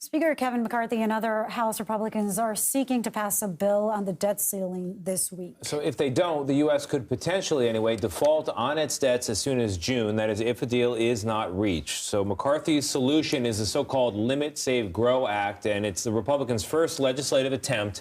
Speaker Kevin McCarthy and other House Republicans are seeking to pass a bill on the debt ceiling this week. So if they don't, the U.S. could potentially, anyway, default on its debts as soon as June. That is, if a deal is not reached. So McCarthy's solution is the so-called Limit, Save, Grow Act, and it's the Republicans' first legislative attempt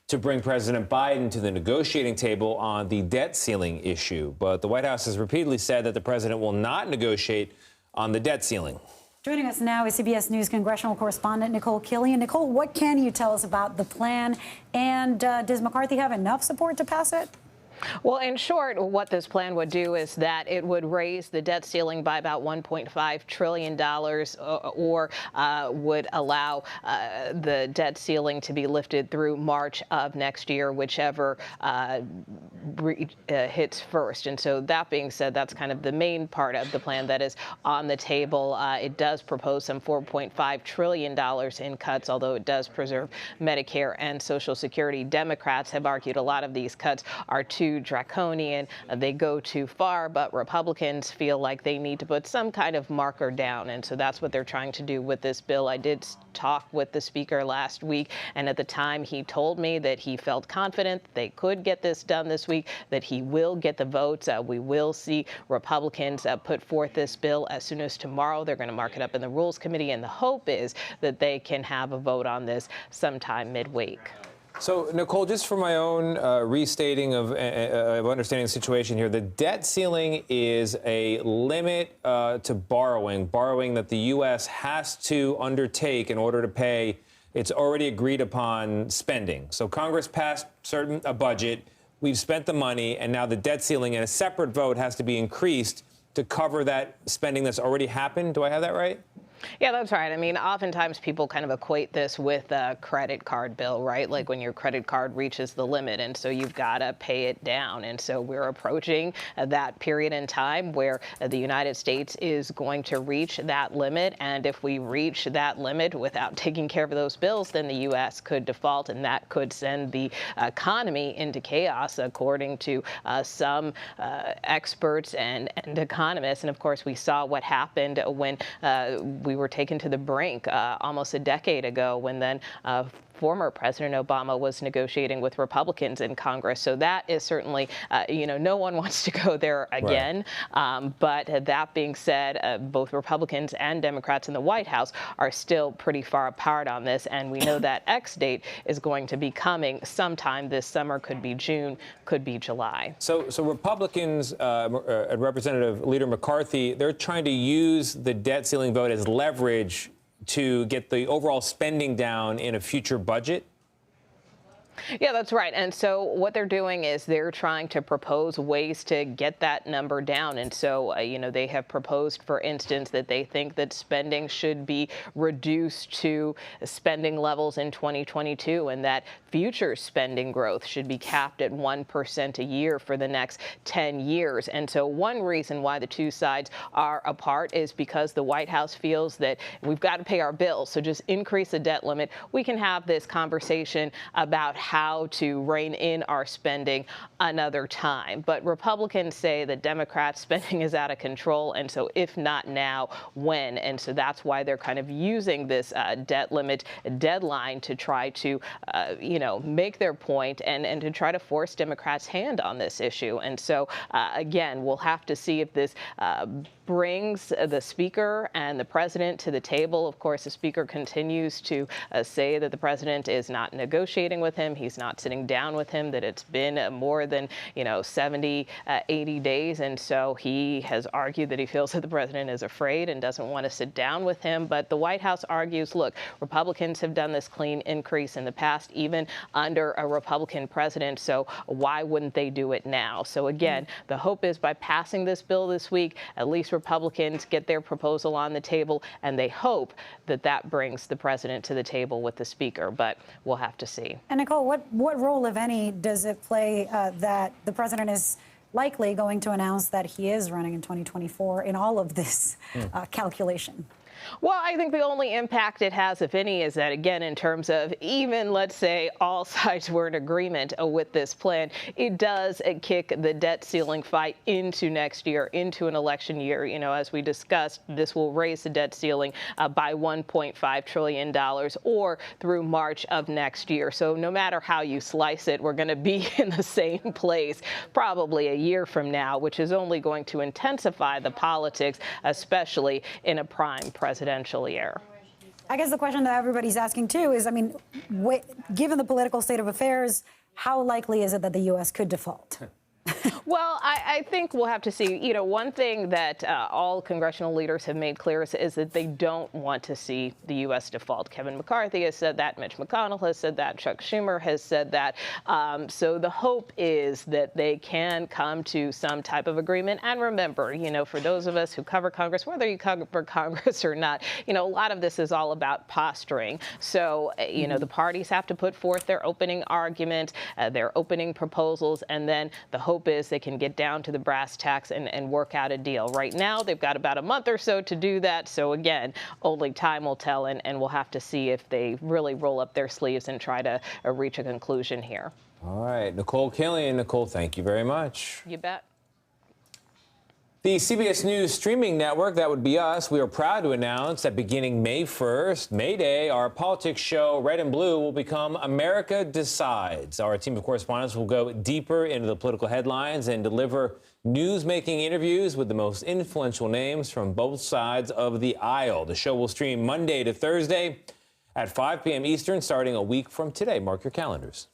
to bring President Biden to the negotiating table on the debt ceiling issue. But the White House has repeatedly said that the president will not negotiate on the debt ceiling. Joining us now is CBS News congressional correspondent Nikole Killion. Nikole, what can you tell us about the plan? And does McCarthy have enough support to pass it? Well, in short, what this plan would do is that it would raise the debt ceiling by about $1.5 trillion or would allow the debt ceiling to be lifted through March of next year, whichever hits first. And so that being said, that's kind of the main part of the plan that is on the table. It does propose some $4.5 trillion in cuts, although it does preserve Medicare and Social Security. Democrats have argued a lot of these cuts are too draconian, they go too far, but Republicans feel like they need to put some kind of marker down, and so that's what they're trying to do with this bill. I did talk with the speaker last week, and at the time he told me that he felt confident they could get this done this week, that he will get the votes. We will see Republicans put forth this bill as soon as tomorrow. They're going to mark it up in the Rules Committee, and the hope is that they can have a vote on this sometime midweek. So, Nikole, just for my own restating of understanding the situation here, the debt ceiling is a limit to borrowing that the U.S. has to undertake in order to pay its already agreed upon spending. So Congress passed a budget, we've spent the money, and now the debt ceiling in a separate vote has to be increased to cover that spending that's already happened. Do I have that right? Yeah, that's right. I mean, oftentimes people kind of equate this with a credit card bill, right? Like when your credit card reaches the limit, and so you've got to pay it down. And so we're approaching that period in time where the United States is going to reach that limit. And if we reach that limit without taking care of those bills, then the U.S. could default, and that could send the economy into chaos, according to some experts and economists. And of course, we saw what happened when we were taken to the brink almost a decade ago when then former President Obama was negotiating with Republicans in Congress. So that is certainly, no one wants to go there again. Right. But that being said, both Republicans and Democrats in the White House are still pretty far apart on this. And we know that X date is going to be coming sometime this summer, could be June, could be July. So Republicans and Representative Leader McCarthy, they're trying to use the debt ceiling vote as leverage to get the overall spending down in a future budget? Yeah, that's right. And so what they're doing is they're trying to propose ways to get that number down. And so, they have proposed, for instance, that they think that spending should be reduced to spending levels in 2022 and that future spending growth should be capped at 1% a year for the next 10 years. And so one reason why the two sides are apart is because the White House feels that we've got to pay our bills. So just increase the debt limit. We can have this conversation about how to rein in our spending another time. But Republicans say that Democrats' spending is out of control, and so if not now, when? And so that's why they're kind of using this debt limit deadline to try to, make their point and to try to force Democrats' hand on this issue. And so, again, we'll have to see if this brings the speaker and the president to the table. Of course, the speaker continues to say that the president is not negotiating with him. He's not sitting down with him, that it's been more than, 70, 80 days. And so he has argued that he feels that the president is afraid and doesn't want to sit down with him. But the White House argues, look, Republicans have done this clean increase in the past, even under a Republican president. So why wouldn't they do it now? So again, the hope is by passing this bill this week, at least Republicans get their proposal on the table, and they hope that that brings the president to the table with the speaker. But we'll have to see. And Nikole, what role, if any, does it play that the president is likely going to announce that he is running in 2024 in all of this calculation? Well, I think the only impact it has, if any, is that, again, in terms of even, let's say, all sides were in agreement with this plan, it does kick the debt ceiling fight into next year, into an election year. You know, as we discussed, this will raise the debt ceiling by $1.5 trillion or through March of next year. So no matter how you slice it, we're going to be in the same place probably a year from now, which is only going to intensify the politics, especially in a prime presidential year. I guess the question that everybody's asking, too, is, I mean, given the political state of affairs, how likely is it that the U.S. could default? Well, I think we'll have to see. You know, one thing that all congressional leaders have made clear is that they don't want to see the U.S. default. Kevin McCarthy has said that. Mitch McConnell has said that. Chuck Schumer has said that. So the hope is that they can come to some type of agreement. And remember, you know, for those of us who cover Congress, whether you cover Congress or not, you know, a lot of this is all about posturing. So, you know, the parties have to put forth their opening argument, their opening proposals, and then the hope is they can get down to the brass tacks and work out a deal. Right now, they've got about a month or so to do that. So again, only time will tell, and we'll have to see if they really roll up their sleeves and try to reach a conclusion here. All right, Nikole Killion. Nikole, thank you very much. You bet. The CBS News Streaming Network, that would be us, we are proud to announce that beginning May 1st, May Day, our politics show, Red and Blue, will become America Decides. Our team of correspondents will go deeper into the political headlines and deliver news-making interviews with the most influential names from both sides of the aisle. The show will stream Monday to Thursday at 5 p.m. Eastern, starting a week from today. Mark your calendars.